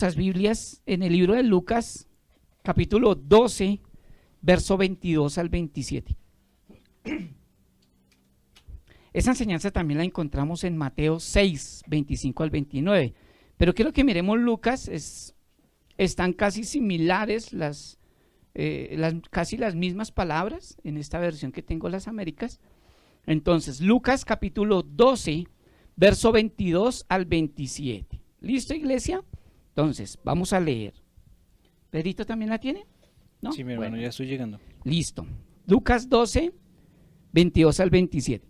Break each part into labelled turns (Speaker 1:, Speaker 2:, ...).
Speaker 1: Las Biblias en el libro de Lucas, capítulo 12, verso 22 al 27. Esa enseñanza también la encontramos en Mateo 6, 25 al 29. Pero quiero que miremos Lucas, están casi similares, casi las mismas palabras en esta versión que tengo las Américas. Entonces, Lucas capítulo 12, verso 22 al 27. ¿Listo, iglesia? Entonces, vamos a leer. ¿Pedrito también la tiene? ¿No?
Speaker 2: Sí, mi hermano, ya estoy llegando.
Speaker 1: Listo. Lucas 12, 22 al 27.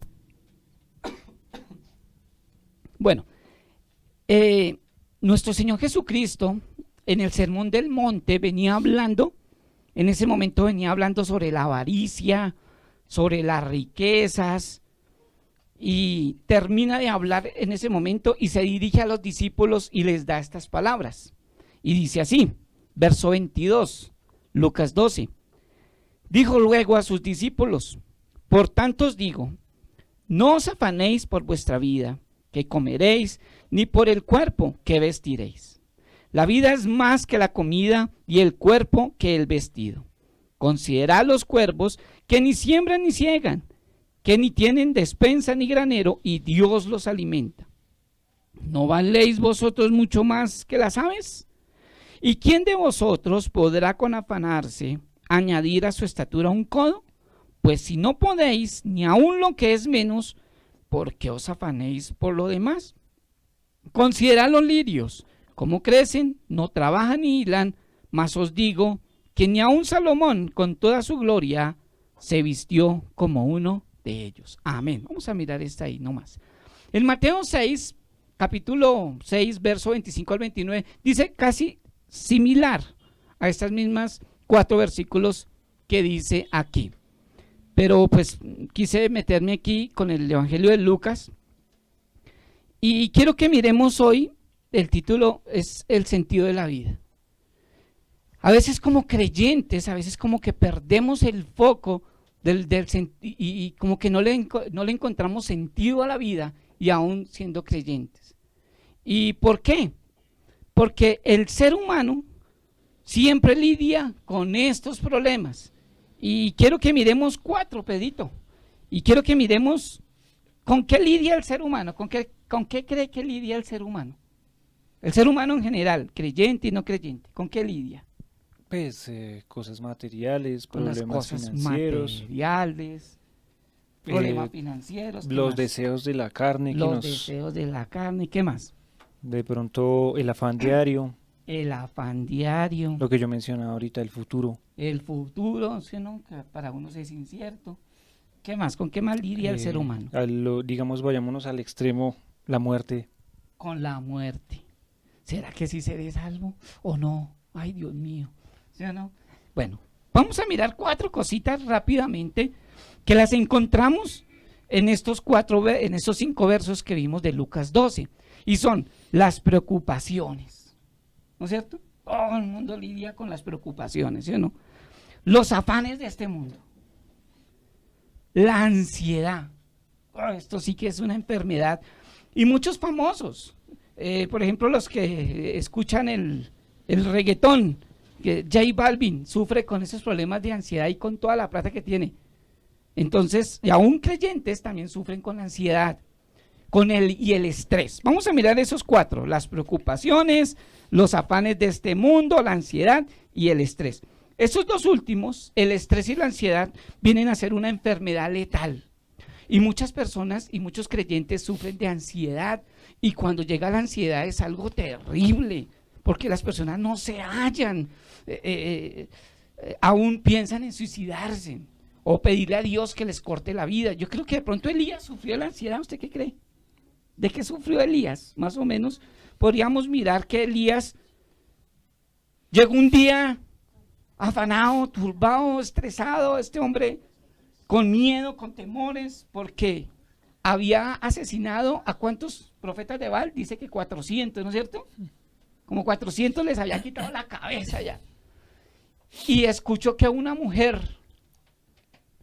Speaker 1: Bueno, nuestro Señor Jesucristo en el Sermón del Monte venía hablando, en ese momento venía hablando sobre la avaricia, sobre las riquezas, y termina de hablar en ese momento y se dirige a los discípulos y les da estas palabras. Y dice así, verso 22, Lucas 12. Dijo luego a sus discípulos: por tanto os digo, no os afanéis por vuestra vida, que comeréis, ni por el cuerpo, que vestiréis. La vida es más que la comida, y el cuerpo que el vestido. Considerad los cuervos, que ni siembran ni ciegan, que ni tienen despensa ni granero, y Dios los alimenta. ¿No valéis vosotros mucho más que las aves? ¿Y quién de vosotros podrá con afanarse añadir a su estatura un codo? Pues si no podéis, ni aun lo que es menos, ¿por qué os afanéis por lo demás? Considerad los lirios, cómo crecen, no trabajan ni hilan, mas os digo que ni aun Salomón con toda su gloria se vistió como uno de ellos. Amén. Vamos a mirar esta ahí nomás. En Mateo 6, capítulo 6, verso 25 al 29, dice casi similar a estas mismas 4 versículos que dice aquí. Pero pues quise meterme aquí con el Evangelio de Lucas y quiero que miremos hoy, el título es el sentido de la vida. A veces como creyentes, a veces como que perdemos el foco y como que no le encontramos sentido a la vida y aún siendo creyentes. ¿Y por qué? Porque el ser humano siempre lidia con estos problemas. Y quiero que miremos 4, Pedrito. Y quiero que miremos con qué lidia el ser humano, con qué cree que lidia el ser humano. El ser humano en general, creyente y no creyente, ¿con qué lidia?
Speaker 2: Pues cosas materiales,
Speaker 1: Con las
Speaker 2: problemas
Speaker 1: cosas
Speaker 2: financieros,
Speaker 1: materiales, problemas financieros. ¿Qué
Speaker 2: los
Speaker 1: más?
Speaker 2: deseos de la carne,
Speaker 1: Los deseos de la carne, ¿qué más?
Speaker 2: de pronto el afán diario,
Speaker 1: El afán diario,
Speaker 2: lo que yo mencionaba ahorita, el futuro.
Speaker 1: el futuro, ¿sí, no? Que para unos es incierto. ¿Qué más? ¿Con qué más lidia el ser humano?
Speaker 2: Digamos, vayámonos al extremo, la muerte.
Speaker 1: Con la muerte. ¿Será que sí seré salvo o no? Ay, Dios mío. ¿Sí o no? Bueno, vamos a mirar 4 cositas rápidamente que las encontramos en estos 5 versos que vimos de Lucas 12. Y son las preocupaciones. ¿No es cierto? Todo el mundo lidia con las preocupaciones, ¿sí o no? Los afanes de este mundo. La ansiedad. Esto sí que es una enfermedad. Y muchos famosos. Por ejemplo, los que escuchan el reggaetón, que J Balvin sufre con esos problemas de ansiedad y con toda la plata que tiene. Entonces, y aún creyentes también sufren con la ansiedad y el estrés. Vamos a mirar esos 4, las preocupaciones, los afanes de este mundo, la ansiedad y el estrés. Estos 2 últimos, el estrés y la ansiedad, vienen a ser una enfermedad letal. Y muchas personas y muchos creyentes sufren de ansiedad, y cuando llega la ansiedad es algo terrible, porque las personas no se hallan, aún piensan en suicidarse o pedirle a Dios que les corte la vida. Yo creo que de pronto Elías sufrió la ansiedad. ¿Usted qué cree? ¿De qué sufrió Elías? Más o menos podríamos mirar que Elías llegó un día afanado, turbado, estresado, este hombre con miedo, con temores, porque había asesinado a ¿cuántos profetas de Baal? Dice que 400, ¿no es cierto? Como 400 les había quitado la cabeza ya. Y escuchó que una mujer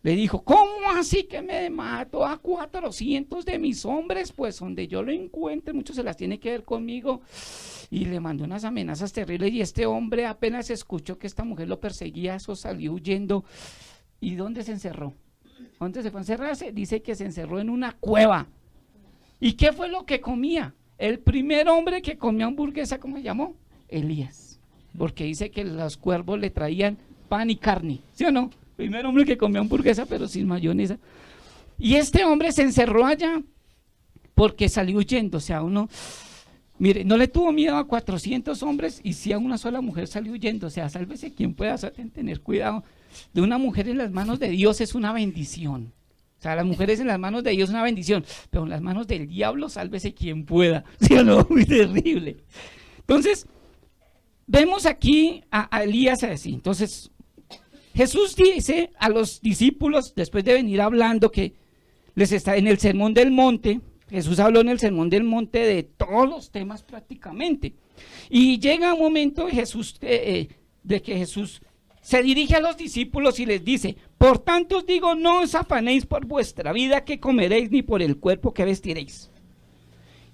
Speaker 1: le dijo, ¿cómo así que me mató a 400 de mis hombres? Pues donde yo lo encuentre, muchos se las tiene que ver conmigo. Y le mandó unas amenazas terribles y este hombre apenas escuchó que esta mujer lo perseguía, eso salió huyendo. ¿Y dónde se encerró? ¿Dónde se fue a encerrarse? Dice que se encerró en una cueva. ¿Y qué fue lo que comía? El primer hombre que comió hamburguesa, ¿cómo se llamó? Elías. Porque dice que los cuervos le traían pan y carne, ¿sí o no? Primer hombre que comió hamburguesa pero sin mayonesa. Y este hombre se encerró allá porque salió huyendo, o sea, uno, mire, no le tuvo miedo a 400 hombres y sí a una sola mujer salió huyendo, o sea, sálvese quien pueda, tener cuidado. De una mujer en las manos de Dios es una bendición. O sea, las mujeres en las manos de Dios es una bendición, pero en las manos del diablo sálvese quien pueda, ¿sí o no? Muy terrible. Entonces, vemos aquí a Elías así. Entonces, Jesús dice a los discípulos, después de venir hablando que les está en el Sermón del Monte, Jesús habló en el Sermón del Monte de todos los temas prácticamente. Y llega un momento de que Jesús se dirige a los discípulos y les dice, por tanto os digo, no os afanéis por vuestra vida que comeréis, ni por el cuerpo que vestiréis.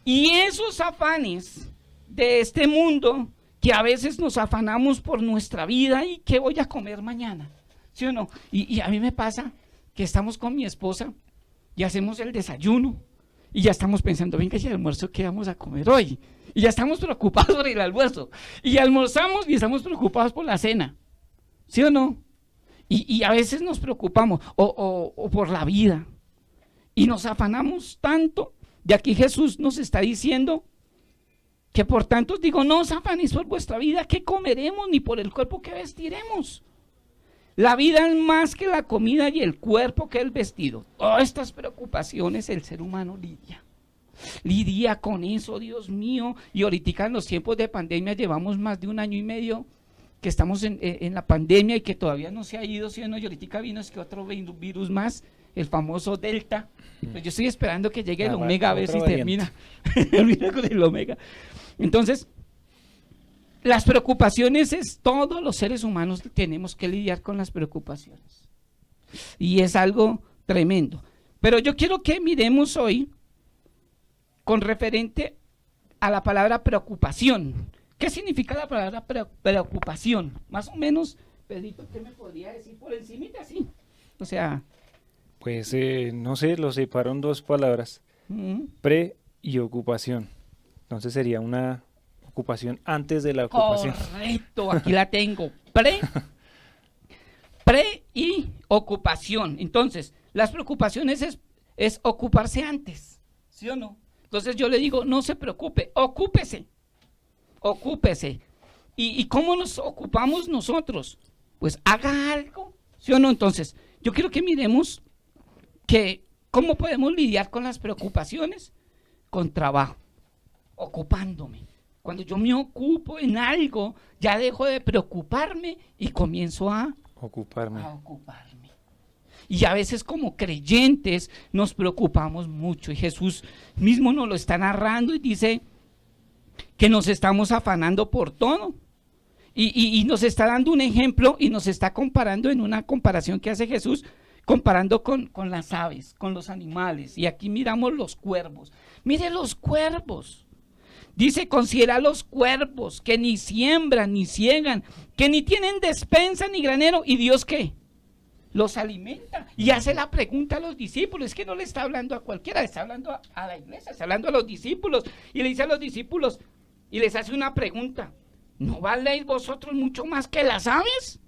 Speaker 1: Y esos afanes de este mundo, que a veces nos afanamos por nuestra vida y qué voy a comer mañana, ¿sí o no? Y a mí me pasa que estamos con mi esposa y hacemos el desayuno y ya estamos pensando, venga, ¿y el almuerzo qué vamos a comer hoy? Y ya estamos preocupados por el almuerzo y almorzamos y estamos preocupados por la cena, ¿sí o no? Y a veces nos preocupamos o por la vida y nos afanamos tanto. De aquí Jesús nos está diciendo que por tanto os digo, no os afanéis por vuestra vida, que comeremos, ni por el cuerpo que vestiremos. La vida es más que la comida y el cuerpo que el vestido. Todas estas preocupaciones el ser humano lidia con eso, Dios mío. Y ahorita en los tiempos de pandemia llevamos más de 1 año y medio que estamos en la pandemia y que todavía no se ha ido, ¿sí o no? Y ahorita vino es que otro virus más, el famoso Delta. Pues yo estoy esperando que llegue el Omega a ver si termina. Termina con el Omega. Entonces, las preocupaciones todos los seres humanos tenemos que lidiar con las preocupaciones. Y es algo tremendo. Pero yo quiero que miremos hoy con referente a la palabra preocupación. ¿Qué significa la palabra preocupación? Más o menos, Pedrito, ¿qué me podría decir por encimita así? O sea...
Speaker 2: Pues no sé, lo separaron 2 palabras, pre y ocupación. Entonces sería una ocupación antes de la ocupación.
Speaker 1: Correcto, aquí la tengo. Pre y ocupación. Entonces, las preocupaciones es ocuparse antes, ¿sí o no? Entonces yo le digo, no se preocupe, ocúpese. ¿Y cómo nos ocupamos nosotros? Pues haga algo, ¿sí o no? Entonces, yo quiero que miremos que cómo podemos lidiar con las preocupaciones, con trabajo, ocupándome. Cuando yo me ocupo en algo, ya dejo de preocuparme y comienzo a ocuparme. Y a veces como creyentes nos preocupamos mucho y Jesús mismo nos lo está narrando y dice que nos estamos afanando por todo. Y nos está dando un ejemplo y nos está comparando en una comparación que hace Jesús, comparando con las aves, con los animales. Y aquí miramos los cuervos. Mire los cuervos. Dice, considera los cuervos que ni siembran ni ciegan, que ni tienen despensa ni granero. ¿Y Dios qué? Los alimenta. Y hace la pregunta a los discípulos. Es que no le está hablando a cualquiera, le está hablando a la iglesia, está hablando a los discípulos. Y le dice a los discípulos y les hace una pregunta. ¿No valéis vosotros mucho más que las aves?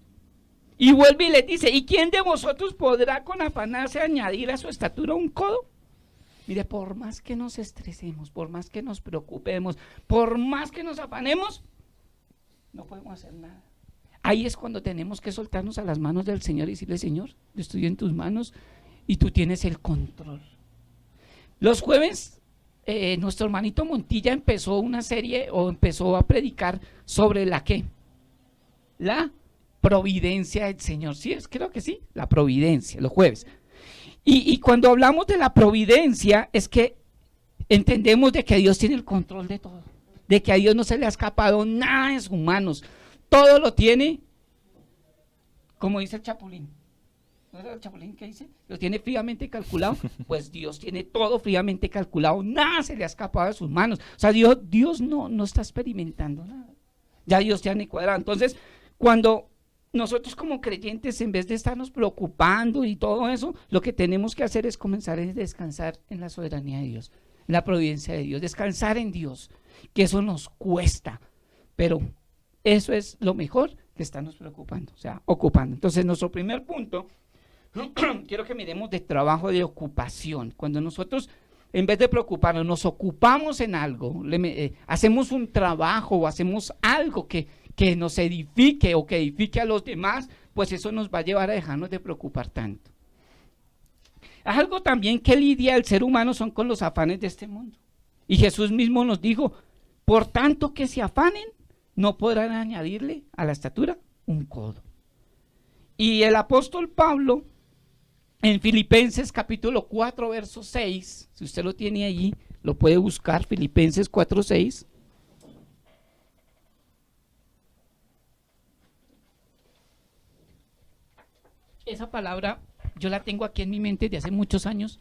Speaker 1: Y vuelve y les dice, ¿y quién de vosotros podrá con afanarse añadir a su estatura un codo? Mire, por más que nos estresemos, por más que nos preocupemos, por más que nos afanemos, no podemos hacer nada. Ahí es cuando tenemos que soltarnos a las manos del Señor y decirle, Señor, yo estoy en tus manos y tú tienes el control. Los jueves, nuestro hermanito Montilla empezó una serie o empezó a predicar sobre la ¿qué? La providencia del Señor. Sí, creo que sí, la providencia, los jueves. Y cuando hablamos de la providencia es que entendemos de que Dios tiene el control de todo, de que a Dios no se le ha escapado nada en sus manos, todo lo tiene, como dice el Chapulín, ¿No es el Chapulín que dice? Lo tiene fríamente calculado. Pues Dios tiene todo fríamente calculado. Nada se le ha escapado de sus manos. O sea, Dios no está experimentando nada. Ya Dios tiene cuadrado. Entonces, cuando nosotros como creyentes, en vez de estarnos preocupando y todo eso, lo que tenemos que hacer es comenzar a descansar en la soberanía de Dios, en la providencia de Dios, descansar en Dios, que eso nos cuesta, pero eso es lo mejor que estarnos preocupando, o sea, ocupando. Entonces, nuestro primer punto, quiero que miremos de trabajo de ocupación. Cuando nosotros, en vez de preocuparnos, nos ocupamos en algo, hacemos un trabajo o hacemos algo que nos edifique o que edifique a los demás, pues eso nos va a llevar a dejarnos de preocupar tanto. Algo también que lidia el ser humano son con los afanes de este mundo. Y Jesús mismo nos dijo, por tanto que se afanen, no podrán añadirle a la estatura un codo. Y el apóstol Pablo, en Filipenses capítulo 4, verso 6, si usted lo tiene allí, lo puede buscar, Filipenses 4, 6. Esa palabra yo la tengo aquí en mi mente de hace muchos años,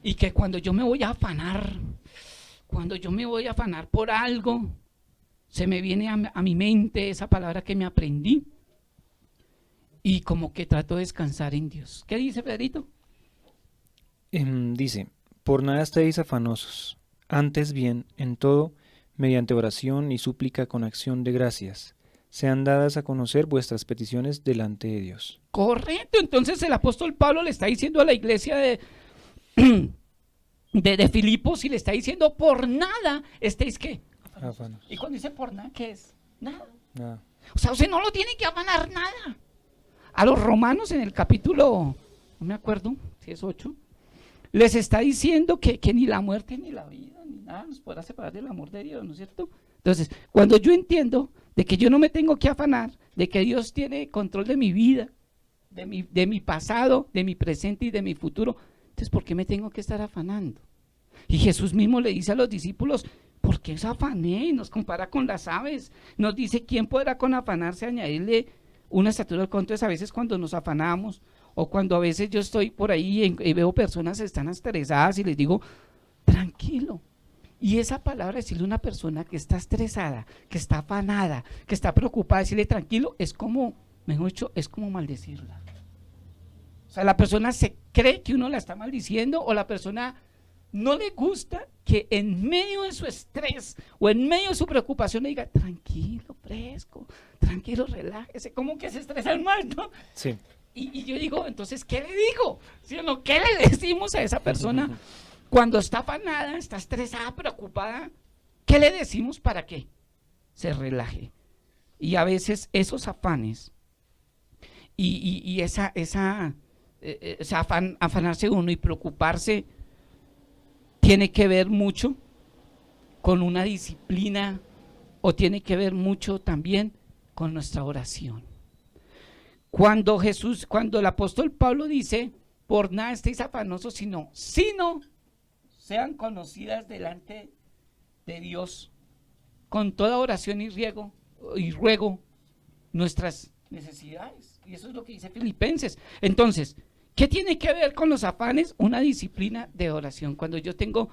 Speaker 1: y que cuando yo me voy a afanar por algo, se me viene a mi mente esa palabra que me aprendí, y como que trato de descansar en Dios. ¿Qué dice Pedrito?
Speaker 2: Dice, por nada estéis afanosos, antes bien, en todo, mediante oración y súplica con acción de gracias, sean dadas a conocer vuestras peticiones delante de Dios.
Speaker 1: Correcto, entonces el apóstol Pablo le está diciendo a la iglesia de Filipos, y le está diciendo, por nada estéis ¿qué?
Speaker 2: Afanos.
Speaker 1: Y cuando dice por nada, ¿qué es? Nada.
Speaker 2: Nada.
Speaker 1: O sea, usted no lo tiene que afanar nada. A los romanos en el capítulo, no me acuerdo si es 8, les está diciendo que ni la muerte ni la vida ni nada nos podrá separar del amor de Dios, ¿no es cierto? Entonces, cuando yo entiendo de que yo no me tengo que afanar, de que Dios tiene control de mi vida, de mi pasado, de mi presente y de mi futuro, entonces ¿por qué me tengo que estar afanando? Y Jesús mismo le dice a los discípulos, ¿por qué os afané? Y nos compara con las aves, nos dice, ¿quién podrá con afanarse añadirle una estatura al codo? Entonces a veces cuando nos afanamos, o cuando a veces yo estoy por ahí y veo personas que están estresadas y les digo, tranquilo. Y esa palabra, decirle a una persona que está estresada, que está afanada, que está preocupada, decirle tranquilo, es como, mejor dicho, es como maldecirla. O sea, la persona se cree que uno la está maldiciendo, o la persona no le gusta que en medio de su estrés o en medio de su preocupación le diga, tranquilo, fresco, tranquilo, relájese, como que se estresa más, ¿no?
Speaker 2: Sí.
Speaker 1: Y yo digo, entonces, ¿qué le digo? ¿Sí o no? ¿Qué le decimos a esa persona? Cuando está afanada, está estresada, preocupada, ¿qué le decimos para que se relaje? Y a veces esos afanes y afanarse uno y preocuparse tiene que ver mucho con una disciplina, o tiene que ver mucho también con nuestra oración. Cuando el apóstol Pablo dice, por nada estéis afanosos, sino sean conocidas delante de Dios con toda oración y ruego nuestras necesidades. Y eso es lo que dice Filipenses. Entonces, ¿qué tiene que ver con los afanes? Una disciplina de oración. Cuando yo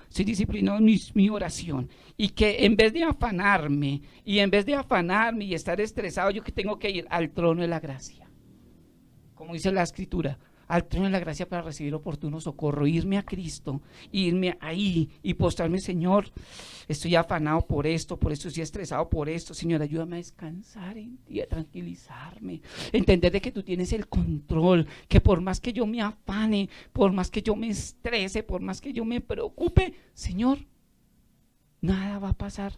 Speaker 1: soy disciplinado en mi oración, y que en vez de afanarme y estar estresado, yo que tengo que ir al trono de la gracia, como dice la escritura, al trono de la gracia para recibir oportuno socorro, irme a Cristo, irme ahí y postrarme, Señor, estoy afanado por esto, estoy estresado por esto, Señor, ayúdame a descansar en ti, a tranquilizarme, entender de que tú tienes el control, que por más que yo me afane, por más que yo me estrese, por más que yo me preocupe, Señor, nada va a pasar,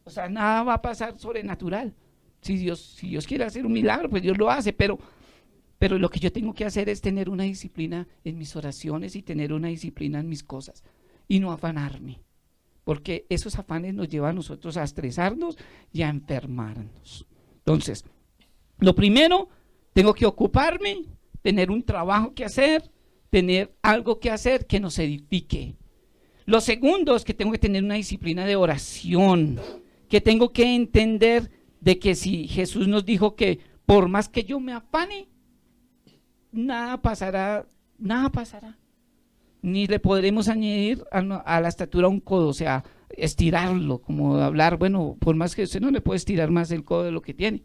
Speaker 1: o sea, nada va a pasar sobrenatural. Si Dios quiere hacer un milagro, pues Dios lo hace, pero lo que yo tengo que hacer es tener una disciplina en mis oraciones y tener una disciplina en mis cosas y no afanarme, porque esos afanes nos llevan a nosotros a estresarnos y a enfermarnos. Entonces, lo primero, tengo que ocuparme, tener un trabajo que hacer, tener algo que hacer que nos edifique. Lo segundo es que tengo que tener una disciplina de oración, que tengo que entender de que si Jesús nos dijo que por más que yo me afane, nada pasará, nada pasará. Ni le podremos añadir a la estatura un codo, o sea, estirarlo, como hablar, bueno, por más que usted no le puede estirar más el codo de lo que tiene,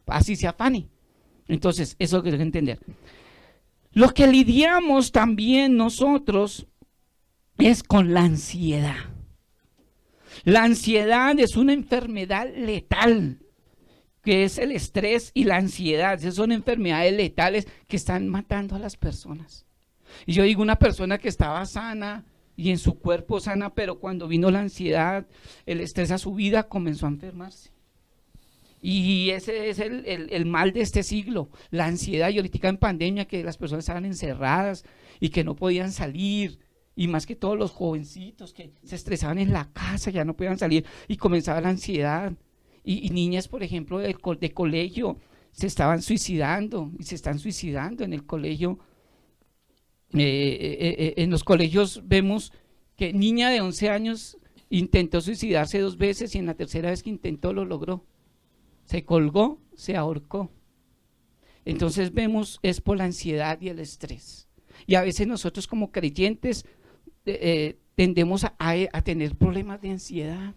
Speaker 1: así se afane. Entonces, eso es lo que hay que entender. Lo que lidiamos también nosotros es con la ansiedad. La ansiedad es una enfermedad letal, que es el estrés y la ansiedad. Esas son enfermedades letales que están matando a las personas. Y yo digo, una persona que estaba sana y en su cuerpo sana, pero cuando vino la ansiedad, el estrés a su vida, comenzó a enfermarse. Y ese es el mal de este siglo, la ansiedad. Y ahorita en pandemia, que las personas estaban encerradas y que no podían salir, y más que todos los jovencitos que se estresaban en la casa, ya no podían salir, y comenzaba la ansiedad. Y niñas, por ejemplo, de colegio, se estaban suicidando y se están suicidando en el colegio. En los colegios vemos que niña de 11 años intentó suicidarse 2 veces y en la tercera vez que intentó lo logró. Se colgó, se ahorcó. Entonces vemos, es por la ansiedad y el estrés. Y a veces nosotros como creyentes tendemos a tener problemas de ansiedad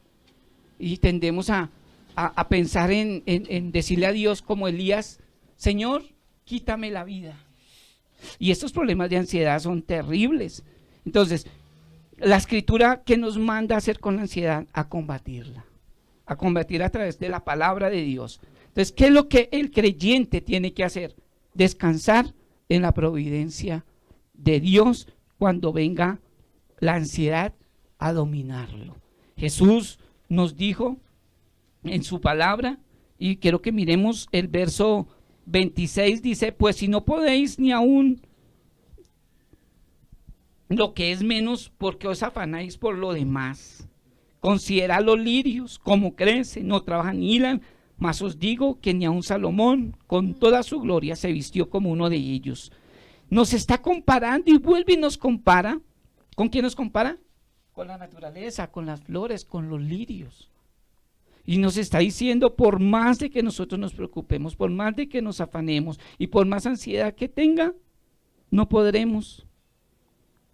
Speaker 1: y tendemos a pensar en decirle a Dios como Elías, Señor, quítame la vida. Y estos problemas de ansiedad son terribles. Entonces, la escritura, ¿qué nos manda a hacer con la ansiedad? A combatirla, a combatir a través de la palabra de Dios. Entonces, ¿qué es lo que el creyente tiene que hacer? Descansar en la providencia de Dios cuando venga la ansiedad a dominarlo. Jesús nos dijo en su palabra, y quiero que miremos el verso 26, dice, pues si no podéis ni aún lo que es menos, porque os afanáis por lo demás. Considera los lirios, cómo crecen, no trabajan ni hilan, mas os digo que ni aun Salomón, con toda su gloria, se vistió como uno de ellos. Nos está comparando y vuelve y nos compara. ¿Con quién nos compara? Con la naturaleza, con las flores, con los lirios. Y nos está diciendo, por más de que nosotros nos preocupemos, por más de que nos afanemos y por más ansiedad que tenga, no podremos.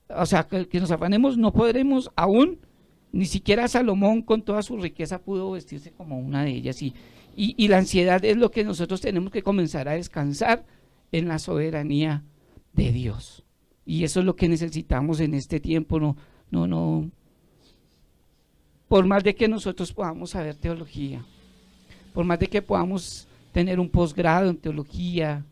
Speaker 1: O sea, que nos afanemos, no podremos aún. Ni siquiera Salomón con toda su riqueza pudo vestirse como una de ellas. Y la ansiedad es lo que nosotros tenemos que comenzar a descansar en la soberanía de Dios. Y eso es lo que necesitamos en este tiempo. No. Por más de que nosotros podamos saber teología, por más de que podamos tener un posgrado en teología,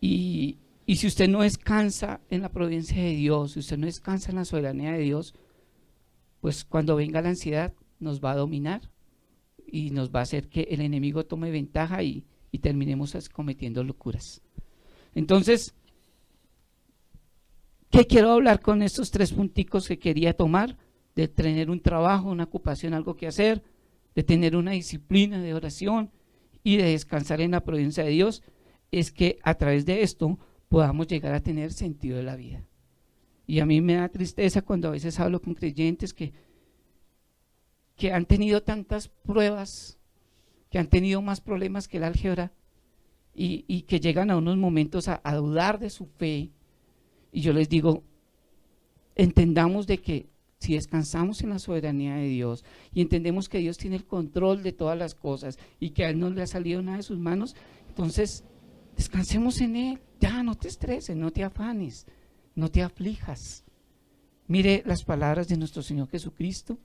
Speaker 1: y si usted no descansa en la providencia de Dios, si usted no descansa en la soberanía de Dios, pues cuando venga la ansiedad nos va a dominar y nos va a hacer que el enemigo tome ventaja y terminemos cometiendo locuras. Entonces, ¿qué quiero hablar con estos 3 punticos que quería tomar? De tener un trabajo, una ocupación, algo que hacer, de tener una disciplina de oración y de descansar en la providencia de Dios, es que a través de esto podamos llegar a tener sentido de la vida. Y a mí me da tristeza cuando a veces hablo con creyentes que han tenido tantas pruebas, que han tenido más problemas que el álgebra y que llegan a unos momentos a dudar de su fe. Y yo les digo, entendamos de que si descansamos en la soberanía de Dios y entendemos que Dios tiene el control de todas las cosas y que a Él no le ha salido nada de sus manos, entonces descansemos en Él. Ya, no te estreses, no te afanes, no te aflijas. Mire las palabras de nuestro Señor Jesucristo.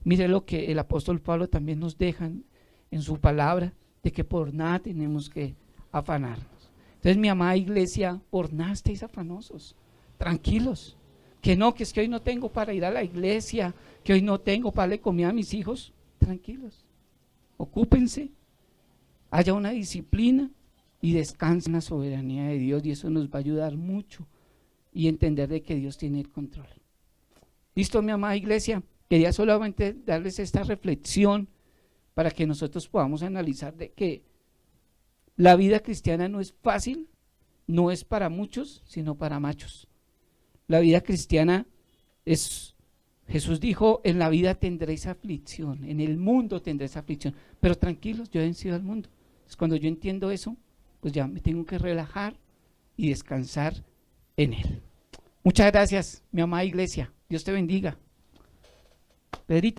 Speaker 1: Mire lo que el apóstol Pablo también nos deja en su palabra, de que por nada tenemos que afanarnos. Entonces, mi amada iglesia, por nada estéis afanosos, tranquilos. Que no, que es que hoy no tengo para ir a la iglesia, que hoy no tengo para darle comida a mis hijos. Tranquilos, ocúpense, haya una disciplina y descansen en la soberanía de Dios, y eso nos va a ayudar mucho y entender de que Dios tiene el control. ¿Listo, mi amada iglesia? Quería solamente darles esta reflexión para que nosotros podamos analizar de que la vida cristiana no es fácil, no es para muchos, sino para machos. La vida cristiana es, Jesús dijo, en la vida tendréis aflicción, en el mundo tendréis aflicción, pero tranquilos, yo he vencido al mundo. Entonces, cuando yo entiendo eso, pues ya me tengo que relajar y descansar en Él. Muchas gracias, mi amada iglesia. Dios te bendiga. Pedrito.